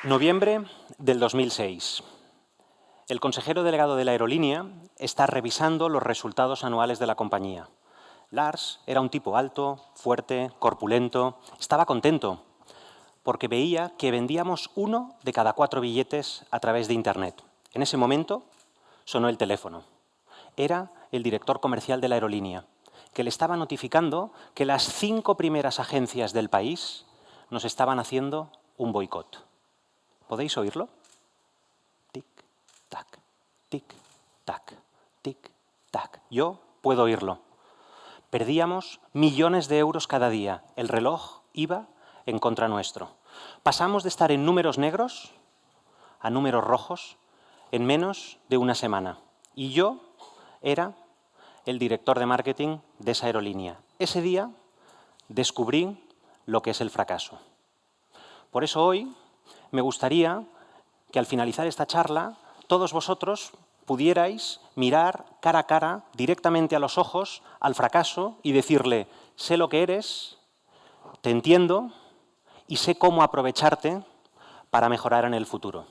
Noviembre del 2006. El consejero delegado de la aerolínea está revisando los resultados anuales de la compañía. Lars era un tipo alto, fuerte, corpulento. Estaba contento porque veía que vendíamos 1 de cada 4 billetes a través de Internet. En ese momento sonó el teléfono. Era el director comercial de la aerolínea, que le estaba notificando que las 5 primeras agencias del país nos estaban haciendo un boicot. ¿Podéis oírlo? Tic, tac, tic, tac, tic, tac. Yo puedo oírlo. Perdíamos millones de euros cada día. El reloj iba en contra nuestro. Pasamos de estar en números negros a números rojos en menos de una semana. Y yo era el director de marketing de esa aerolínea. Ese día descubrí lo que es el fracaso. Por eso hoy me gustaría que al finalizar esta charla todos vosotros pudierais mirar cara a cara, directamente a los ojos, al fracaso y decirle: sé lo que eres, te entiendo y sé cómo aprovecharte para mejorar en el futuro.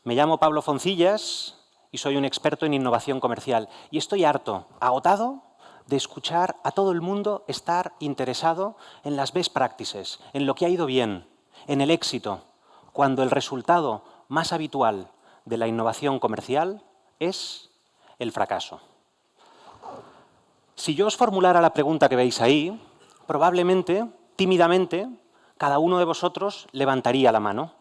Me llamo Pablo Foncillas y soy un experto en innovación comercial. Y estoy harto, agotado, de escuchar a todo el mundo estar interesado en las best practices, en lo que ha ido bien, en el éxito, cuando el resultado más habitual de la innovación comercial es el fracaso. Si yo os formulara la pregunta que veis ahí, probablemente, tímidamente, cada uno de vosotros levantaría la mano.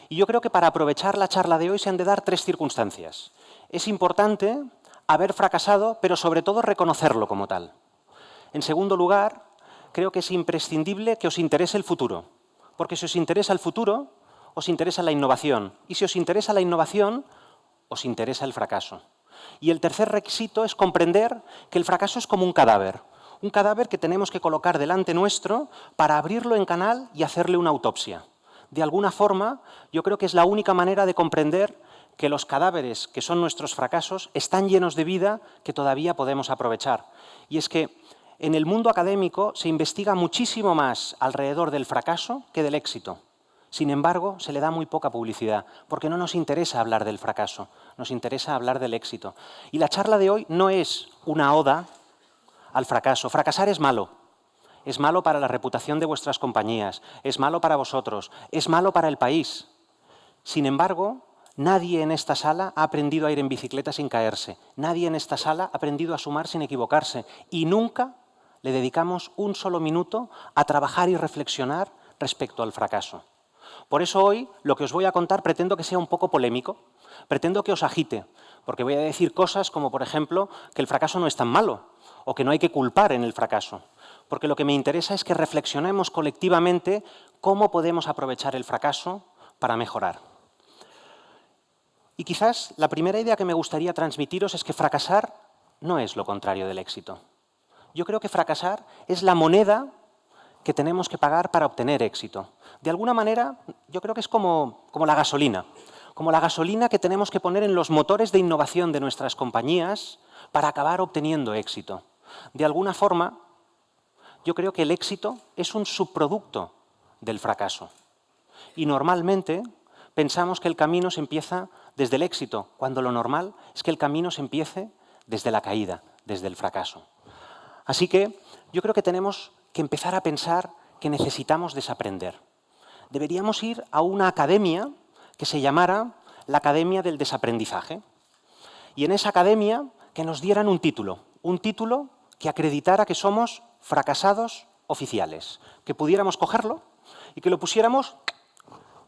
Y yo creo que para aprovechar la charla de hoy se han de dar 3 circunstancias. Es importante haber fracasado, pero sobre todo reconocerlo como tal. En segundo lugar, creo que es imprescindible que os interese el futuro, porque si os interesa el futuro, os interesa la innovación. Y si os interesa la innovación, os interesa el fracaso. Y el tercer requisito es comprender que el fracaso es como un cadáver que tenemos que colocar delante nuestro para abrirlo en canal y hacerle una autopsia. De alguna forma, yo creo que es la única manera de comprender que los cadáveres, que son nuestros fracasos, están llenos de vida que todavía podemos aprovechar. Y es que en el mundo académico se investiga muchísimo más alrededor del fracaso que del éxito. Sin embargo, se le da muy poca publicidad, porque no nos interesa hablar del fracaso, nos interesa hablar del éxito. Y la charla de hoy no es una oda al fracaso. Fracasar es malo. Es malo para la reputación de vuestras compañías, es malo para vosotros, es malo para el país. Sin embargo, nadie en esta sala ha aprendido a ir en bicicleta sin caerse. Nadie en esta sala ha aprendido a sumar sin equivocarse. Y nunca le dedicamos un solo minuto a trabajar y reflexionar respecto al fracaso. Por eso hoy lo que os voy a contar pretendo que sea un poco polémico, pretendo que os agite, porque voy a decir cosas como, por ejemplo, que el fracaso no es tan malo o que no hay que culpar en el fracaso, porque lo que me interesa es que reflexionemos colectivamente cómo podemos aprovechar el fracaso para mejorar. Y quizás la primera idea que me gustaría transmitiros es que fracasar no es lo contrario del éxito. Yo creo que fracasar es la moneda que tenemos que pagar para obtener éxito. De alguna manera, yo creo que es como la gasolina que tenemos que poner en los motores de innovación de nuestras compañías para acabar obteniendo éxito. De alguna forma, yo creo que el éxito es un subproducto del fracaso. Y normalmente pensamos que el camino se empieza desde el éxito, cuando lo normal es que el camino se empiece desde la caída, desde el fracaso. Así que yo creo que tenemos que empezar a pensar que necesitamos desaprender. Deberíamos ir a una academia que se llamara la Academia del Desaprendizaje. Y en esa academia que nos dieran un título que acreditara que somos fracasados oficiales, que pudiéramos cogerlo y que lo pusiéramos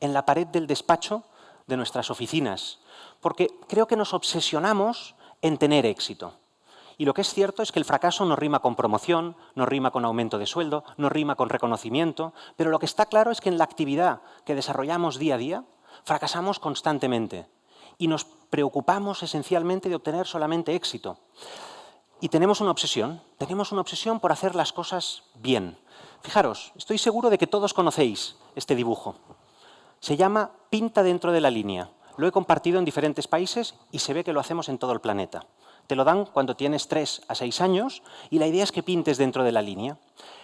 en la pared del despacho de nuestras oficinas, porque creo que nos obsesionamos en tener éxito. Y lo que es cierto es que el fracaso no rima con promoción, no rima con aumento de sueldo, no rima con reconocimiento, pero lo que está claro es que en la actividad que desarrollamos día a día, fracasamos constantemente y nos preocupamos esencialmente de obtener solamente éxito. Y tenemos una obsesión por hacer las cosas bien. Fijaros, estoy seguro de que todos conocéis este dibujo. Se llama Pinta dentro de la línea. Lo he compartido en diferentes países y se ve que lo hacemos en todo el planeta. Te lo dan cuando tienes 3 a 6 años y la idea es que pintes dentro de la línea.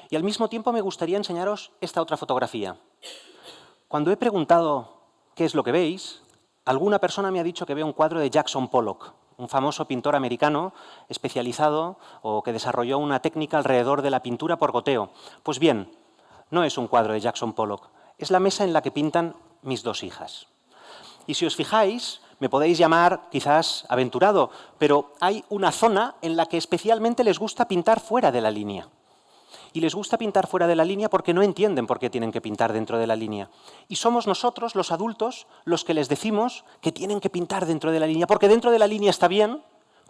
Y al mismo tiempo me gustaría enseñaros esta otra fotografía. Cuando he preguntado ¿qué es lo que veis? Alguna persona me ha dicho que ve un cuadro de Jackson Pollock, un famoso pintor americano especializado o que desarrolló una técnica alrededor de la pintura por goteo. Pues bien, no es un cuadro de Jackson Pollock, es la mesa en la que pintan mis dos hijas. Y si os fijáis, me podéis llamar quizás aventurado, pero hay una zona en la que especialmente les gusta pintar fuera de la línea. Y les gusta pintar fuera de la línea porque no entienden por qué tienen que pintar dentro de la línea. Y somos nosotros, los adultos, los que les decimos que tienen que pintar dentro de la línea, porque dentro de la línea está bien,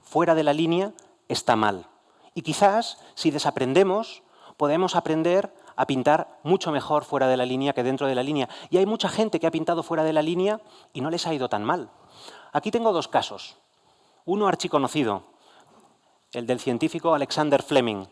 fuera de la línea está mal. Y quizás, si desaprendemos, podemos aprender a pintar mucho mejor fuera de la línea que dentro de la línea. Y hay mucha gente que ha pintado fuera de la línea y no les ha ido tan mal. Aquí tengo dos casos. Uno archiconocido, el del científico Alexander Fleming,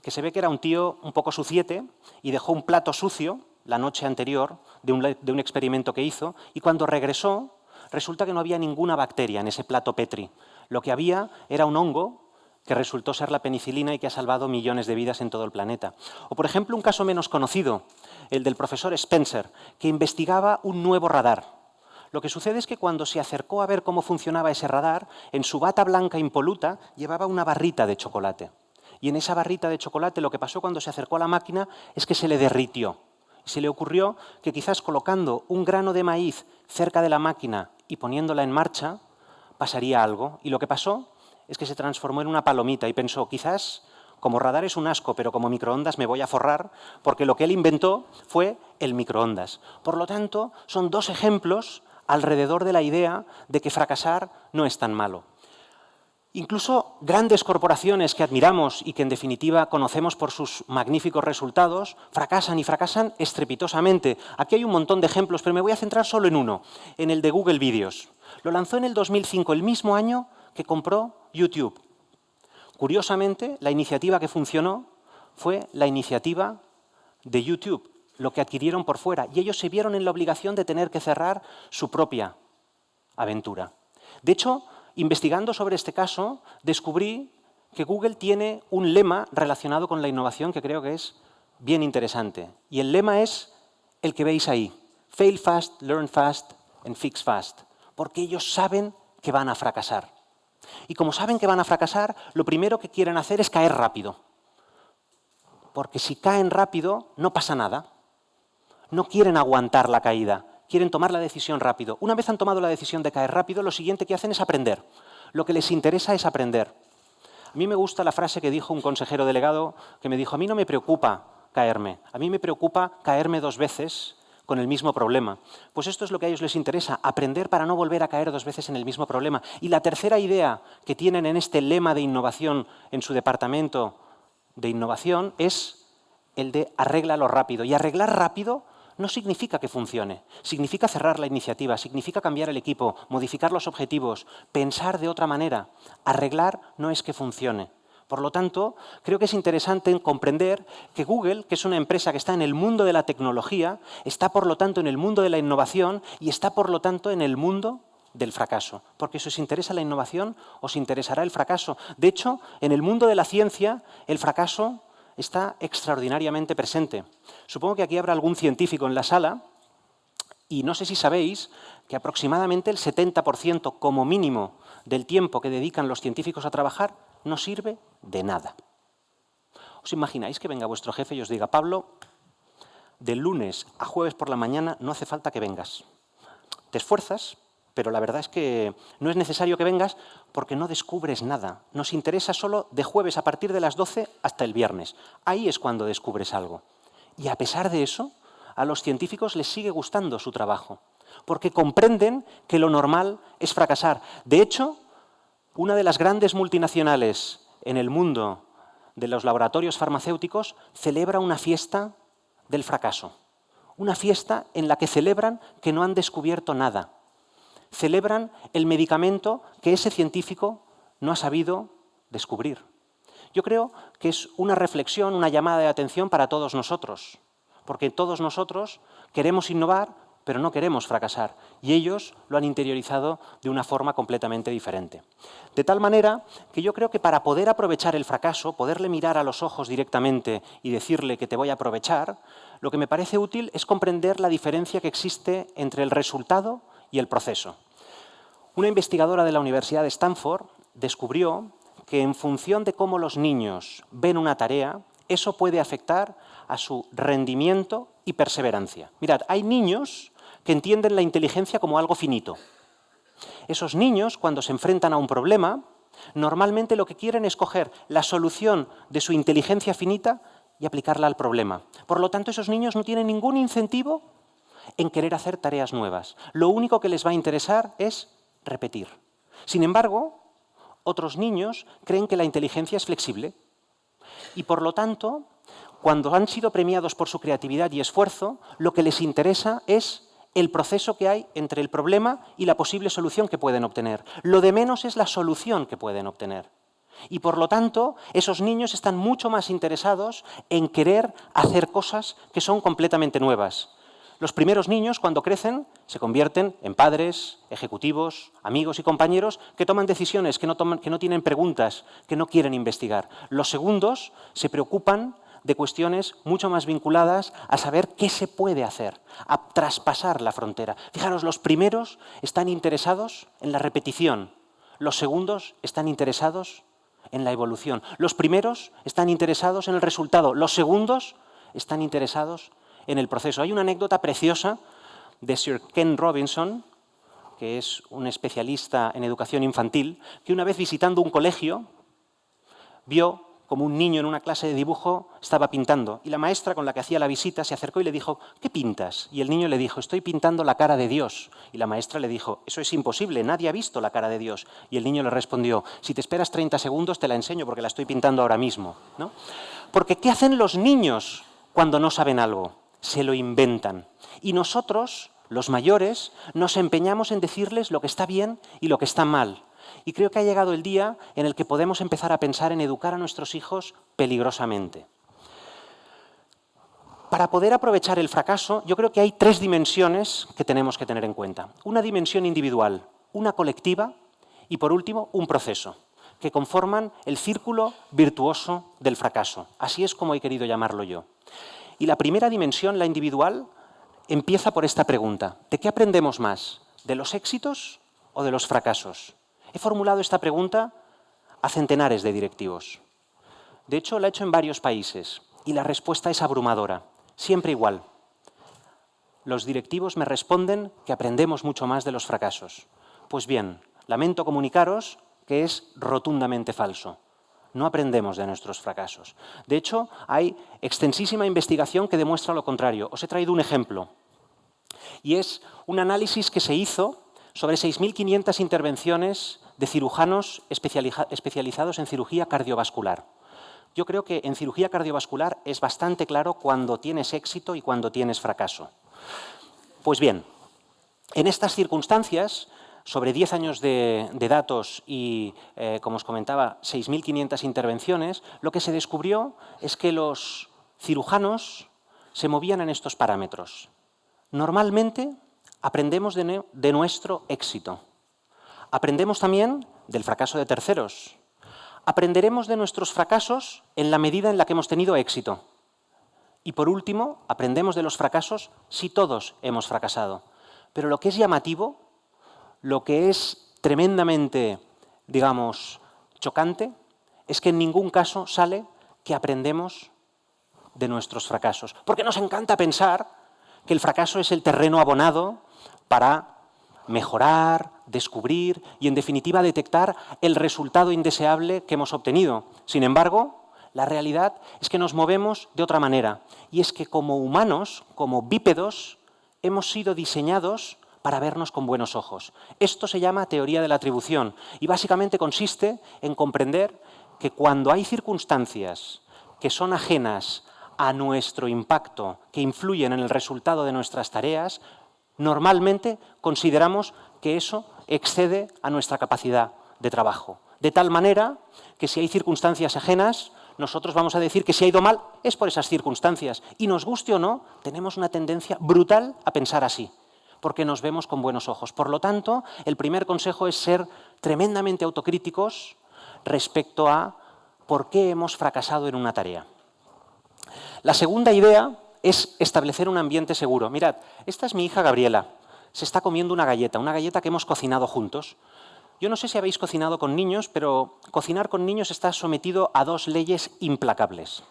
que se ve que era un tío un poco suciete y dejó un plato sucio la noche anterior de un experimento que hizo, y cuando regresó resulta que no había ninguna bacteria en ese plato Petri. Lo que había era un hongo que resultó ser la penicilina y que ha salvado millones de vidas en todo el planeta. O, por ejemplo, un caso menos conocido, el del profesor Spencer, que investigaba un nuevo radar. Lo que sucede es que cuando se acercó a ver cómo funcionaba ese radar, en su bata blanca impoluta llevaba una barrita de chocolate. Y en esa barrita de chocolate lo que pasó cuando se acercó a la máquina es que se le derritió. Y se le ocurrió que quizás colocando un grano de maíz cerca de la máquina y poniéndola en marcha, pasaría algo. Y lo que pasó es que se transformó en una palomita y pensó, quizás como radar es un asco, pero como microondas me voy a forrar, porque lo que él inventó fue el microondas. Por lo tanto, son dos ejemplos alrededor de la idea de que fracasar no es tan malo. Incluso grandes corporaciones que admiramos y que en definitiva conocemos por sus magníficos resultados, fracasan y fracasan estrepitosamente. Aquí hay un montón de ejemplos, pero me voy a centrar solo en uno, en el de Google Vídeos. Lo lanzó en el 2005, el mismo año que compró YouTube. Curiosamente, la iniciativa que funcionó fue la iniciativa de YouTube, lo que adquirieron por fuera, y ellos se vieron en la obligación de tener que cerrar su propia aventura. De hecho, investigando sobre este caso, descubrí que Google tiene un lema relacionado con la innovación que creo que es bien interesante. Y el lema es el que veis ahí: fail fast, learn fast and fix fast. Porque ellos saben que van a fracasar. Y como saben que van a fracasar, lo primero que quieren hacer es caer rápido. Porque si caen rápido, no pasa nada. No quieren aguantar la caída. Quieren tomar la decisión rápido. Una vez han tomado la decisión de caer rápido, lo siguiente que hacen es aprender. Lo que les interesa es aprender. A mí me gusta la frase que dijo un consejero delegado que me dijo: a mí no me preocupa caerme, a mí me preocupa caerme 2 veces con el mismo problema. Pues esto es lo que a ellos les interesa, aprender para no volver a caer 2 veces en el mismo problema. Y la tercera idea que tienen en este lema de innovación en su departamento de innovación es el de arréglalo rápido. Y arreglar rápido no significa que funcione, significa cerrar la iniciativa, significa cambiar el equipo, modificar los objetivos, pensar de otra manera. Arreglar no es que funcione. Por lo tanto, creo que es interesante comprender que Google, que es una empresa que está en el mundo de la tecnología, está por lo tanto en el mundo de la innovación y está por lo tanto en el mundo del fracaso. Porque si os interesa la innovación, os interesará el fracaso. De hecho, en el mundo de la ciencia, el fracaso está extraordinariamente presente. Supongo que aquí habrá algún científico en la sala y no sé si sabéis que aproximadamente el 70% como mínimo del tiempo que dedican los científicos a trabajar no sirve de nada. ¿Os imagináis que venga vuestro jefe y os diga: Pablo, de lunes a jueves por la mañana no hace falta que vengas? Te esfuerzas, pero la verdad es que no es necesario que vengas porque no descubres nada. Nos interesa solo de jueves a partir de las 12 hasta el viernes. Ahí es cuando descubres algo. Y a pesar de eso, a los científicos les sigue gustando su trabajo, porque comprenden que lo normal es fracasar. De hecho, una de las grandes multinacionales en el mundo de los laboratorios farmacéuticos celebra una fiesta del fracaso. Una fiesta en la que celebran que no han descubierto nada. Celebran el medicamento que ese científico no ha sabido descubrir. Yo creo que es una reflexión, una llamada de atención para todos nosotros, porque todos nosotros queremos innovar pero no queremos fracasar. Y ellos lo han interiorizado de una forma completamente diferente. De tal manera que yo creo que para poder aprovechar el fracaso, poderle mirar a los ojos directamente y decirle que te voy a aprovechar, lo que me parece útil es comprender la diferencia que existe entre el resultado y el proceso. Una investigadora de la Universidad de Stanford descubrió que en función de cómo los niños ven una tarea, eso puede afectar a su rendimiento y perseverancia. Mirad, hay niños que entienden la inteligencia como algo finito. Esos niños, cuando se enfrentan a un problema, normalmente lo que quieren es coger la solución de su inteligencia finita y aplicarla al problema. Por lo tanto, esos niños no tienen ningún incentivo en querer hacer tareas nuevas. Lo único que les va a interesar es repetir. Sin embargo, otros niños creen que la inteligencia es flexible y, por lo tanto, cuando han sido premiados por su creatividad y esfuerzo, lo que les interesa es el proceso que hay entre el problema y la posible solución que pueden obtener. Lo de menos es la solución que pueden obtener. Y, por lo tanto, esos niños están mucho más interesados en querer hacer cosas que son completamente nuevas. Los primeros niños, cuando crecen, se convierten en padres, ejecutivos, amigos y compañeros que toman decisiones, que no tienen preguntas, que no quieren investigar. Los segundos se preocupan de cuestiones mucho más vinculadas a saber qué se puede hacer, a traspasar la frontera. Fijaros, los primeros están interesados en la repetición, los segundos están interesados en la evolución. Los primeros están interesados en el resultado, los segundos están interesados en el proceso. Hay una anécdota preciosa de Sir Ken Robinson, que es un especialista en educación infantil, que una vez visitando un colegio vio como un niño en una clase de dibujo estaba pintando y la maestra con la que hacía la visita se acercó y le dijo: ¿qué pintas? Y el niño le dijo: estoy pintando la cara de Dios. Y la maestra le dijo: eso es imposible, nadie ha visto la cara de Dios. Y el niño le respondió: si te esperas 30 segundos te la enseño porque la estoy pintando ahora mismo, ¿no? Porque ¿qué hacen los niños cuando no saben algo? Se lo inventan. Y nosotros, los mayores, nos empeñamos en decirles lo que está bien y lo que está mal. Y creo que ha llegado el día en el que podemos empezar a pensar en educar a nuestros hijos peligrosamente. Para poder aprovechar el fracaso, yo creo que hay 3 dimensiones que tenemos que tener en cuenta. Una dimensión individual, una colectiva y, por último, un proceso, que conforman el círculo virtuoso del fracaso. Así es como he querido llamarlo yo. Y la primera dimensión, la individual, empieza por esta pregunta: ¿de qué aprendemos más? ¿De los éxitos o de los fracasos? He formulado esta pregunta a centenares de directivos. De hecho, la he hecho en varios países y la respuesta es abrumadora. Siempre igual. Los directivos me responden que aprendemos mucho más de los fracasos. Pues bien, lamento comunicaros que es rotundamente falso. No aprendemos de nuestros fracasos. De hecho, hay extensísima investigación que demuestra lo contrario. Os he traído un ejemplo. Y es un análisis que se hizo sobre 6.500 intervenciones de cirujanos especializados en cirugía cardiovascular. Yo creo que en cirugía cardiovascular es bastante claro cuando tienes éxito y cuando tienes fracaso. Pues bien, en estas circunstancias, sobre 10 años de datos y, como os comentaba, 6.500 intervenciones, lo que se descubrió es que los cirujanos se movían en estos parámetros. Normalmente aprendemos de nuestro éxito. Aprendemos también del fracaso de terceros. Aprenderemos de nuestros fracasos en la medida en la que hemos tenido éxito. Y por último, aprendemos de los fracasos si todos hemos fracasado. Pero lo que es llamativo, lo que es tremendamente, digamos, chocante, es que en ningún caso sale que aprendemos de nuestros fracasos. Porque nos encanta pensar que el fracaso es el terreno abonado para mejorar, descubrir y, en definitiva, detectar el resultado indeseable que hemos obtenido. Sin embargo, la realidad es que nos movemos de otra manera. Y es que como humanos, como bípedos, hemos sido diseñados para vernos con buenos ojos. Esto se llama teoría de la atribución y básicamente consiste en comprender que cuando hay circunstancias que son ajenas a nuestro impacto, que influyen en el resultado de nuestras tareas, normalmente consideramos que eso excede a nuestra capacidad de trabajo. De tal manera que si hay circunstancias ajenas, nosotros vamos a decir que si ha ido mal es por esas circunstancias. Y nos guste o no, tenemos una tendencia brutal a pensar así. porque nos vemos con buenos ojos. Por lo tanto, el primer consejo es ser tremendamente autocríticos respecto a por qué hemos fracasado en una tarea. La segunda idea es establecer un ambiente seguro. Mirad, esta es mi hija Gabriela. Se está comiendo una galleta que hemos cocinado juntos. Yo no sé si habéis cocinado con niños, pero cocinar con niños está sometido a dos leyes implacables.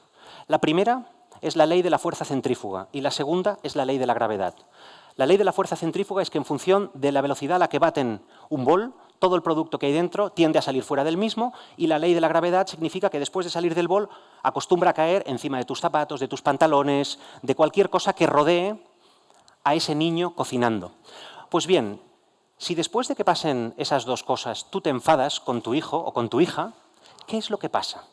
La primera es la ley de la fuerza centrífuga y la segunda es la ley de la gravedad. La ley de la fuerza centrífuga es que en función de la velocidad a la que baten un bol, todo el producto que hay dentro tiende a salir fuera del mismo, y la ley de la gravedad significa que después de salir del bol acostumbra a caer encima de tus zapatos, de tus pantalones, de cualquier cosa que rodee a ese niño cocinando. Pues bien, si después de que pasen esas dos cosas tú te enfadas con tu hijo o con tu hija, ¿qué es lo que pasa?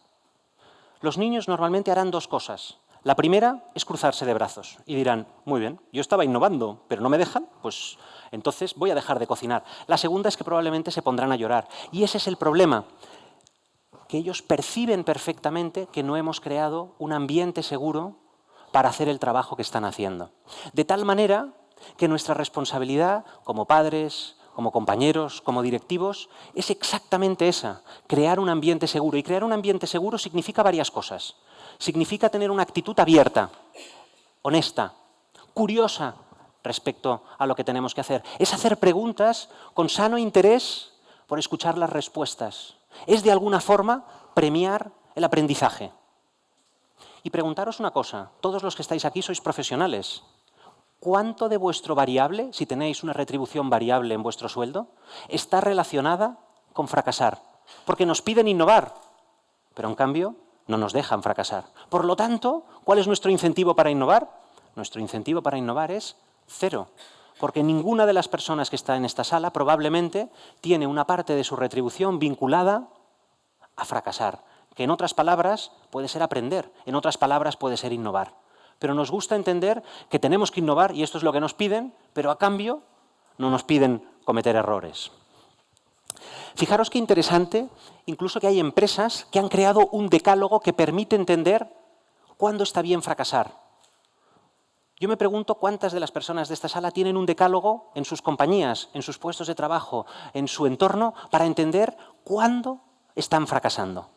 Los niños normalmente harán dos cosas. La primera es cruzarse de brazos y dirán, muy bien, yo estaba innovando, pero no me dejan, pues entonces voy a dejar de cocinar. La segunda es que probablemente se pondrán a llorar. Y ese es el problema, que ellos perciben perfectamente que no hemos creado un ambiente seguro para hacer el trabajo que están haciendo. De tal manera que nuestra responsabilidad como padres, como compañeros, como directivos, es exactamente esa, crear un ambiente seguro. Y crear un ambiente seguro significa varias cosas. Significa tener una actitud abierta, honesta, curiosa respecto a lo que tenemos que hacer. Es hacer preguntas con sano interés por escuchar las respuestas. Es, de alguna forma, premiar el aprendizaje. Y preguntaros una cosa, todos los que estáis aquí sois profesionales. ¿Cuánto de vuestro variable, si tenéis una retribución variable en vuestro sueldo, está relacionada con fracasar? Porque nos piden innovar, pero en cambio no nos dejan fracasar. Por lo tanto, ¿cuál es nuestro incentivo para innovar? Nuestro incentivo para innovar es cero, porque ninguna de las personas que está en esta sala probablemente tiene una parte de su retribución vinculada a fracasar, que en otras palabras puede ser aprender, en otras palabras puede ser innovar. Pero nos gusta entender que tenemos que innovar y esto es lo que nos piden, pero a cambio no nos piden cometer errores. Fijaros qué interesante, incluso que hay empresas que han creado un decálogo que permite entender cuándo está bien fracasar. Yo me pregunto cuántas de las personas de esta sala tienen un decálogo en sus compañías, en sus puestos de trabajo, en su entorno, para entender cuándo están fracasando.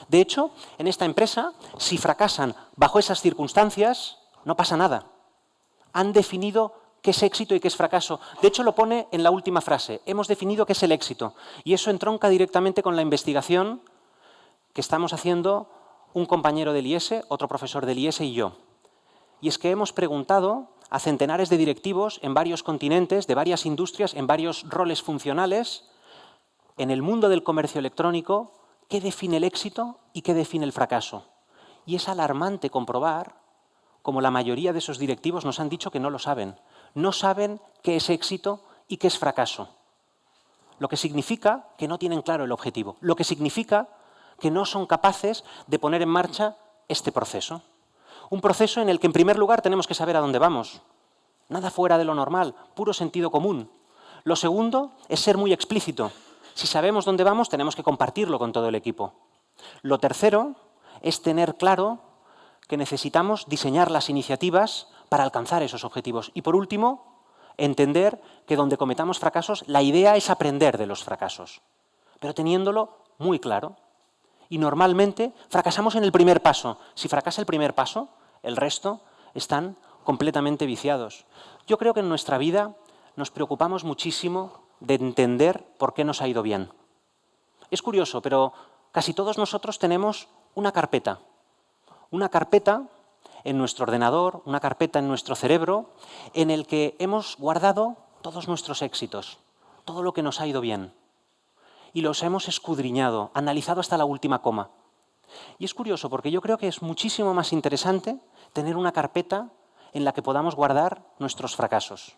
De hecho, en esta empresa, si fracasan bajo esas circunstancias, no pasa nada. Han definido qué es éxito y qué es fracaso. De hecho, lo pone en la última frase. Hemos definido qué es el éxito. Y eso entronca directamente con la investigación que estamos haciendo un compañero del IES, otro profesor del IES y yo. Y es que hemos preguntado a centenares de directivos en varios continentes, de varias industrias, en varios roles funcionales, en el mundo del comercio electrónico, qué define el éxito y qué define el fracaso. Y es alarmante comprobar cómo la mayoría de esos directivos nos han dicho que no lo saben. No saben qué es éxito y qué es fracaso. Lo que significa que no tienen claro el objetivo. Lo que significa que no son capaces de poner en marcha este proceso. Un proceso en el que, en primer lugar, tenemos que saber a dónde vamos. Nada fuera de lo normal, puro sentido común. Lo segundo es ser muy explícito. Si sabemos dónde vamos, tenemos que compartirlo con todo el equipo. Lo tercero es tener claro que necesitamos diseñar las iniciativas para alcanzar esos objetivos. Y por último, entender que donde cometamos fracasos, la idea es aprender de los fracasos, pero teniéndolo muy claro. Y normalmente fracasamos en el primer paso. Si fracasa el primer paso, el resto están completamente viciados. Yo creo que en nuestra vida nos preocupamos muchísimo de entender por qué nos ha ido bien. Es curioso, pero casi todos nosotros tenemos una carpeta en nuestro ordenador, una carpeta en nuestro cerebro, en el que hemos guardado todos nuestros éxitos, todo lo que nos ha ido bien. Y los hemos escudriñado, analizado hasta la última coma. Y es curioso porque yo creo que es muchísimo más interesante tener una carpeta en la que podamos guardar nuestros fracasos.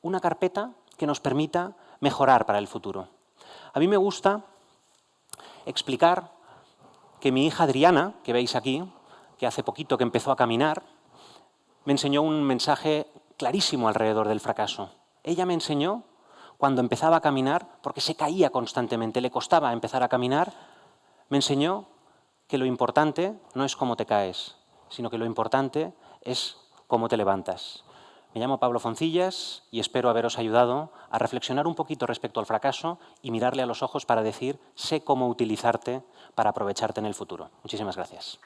Una carpeta que nos permita mejorar para el futuro. A mí me gusta explicar que mi hija Adriana, que veis aquí, que hace poquito que empezó a caminar, me enseñó un mensaje clarísimo alrededor del fracaso. Ella me enseñó, cuando empezaba a caminar, porque se caía constantemente, le costaba empezar a caminar, me enseñó que lo importante no es cómo te caes, sino que lo importante es cómo te levantas. Me llamo Pablo Foncillas y espero haberos ayudado a reflexionar un poquito respecto al fracaso y mirarle a los ojos para decir, sé cómo utilizarte para aprovecharte en el futuro. Muchísimas gracias.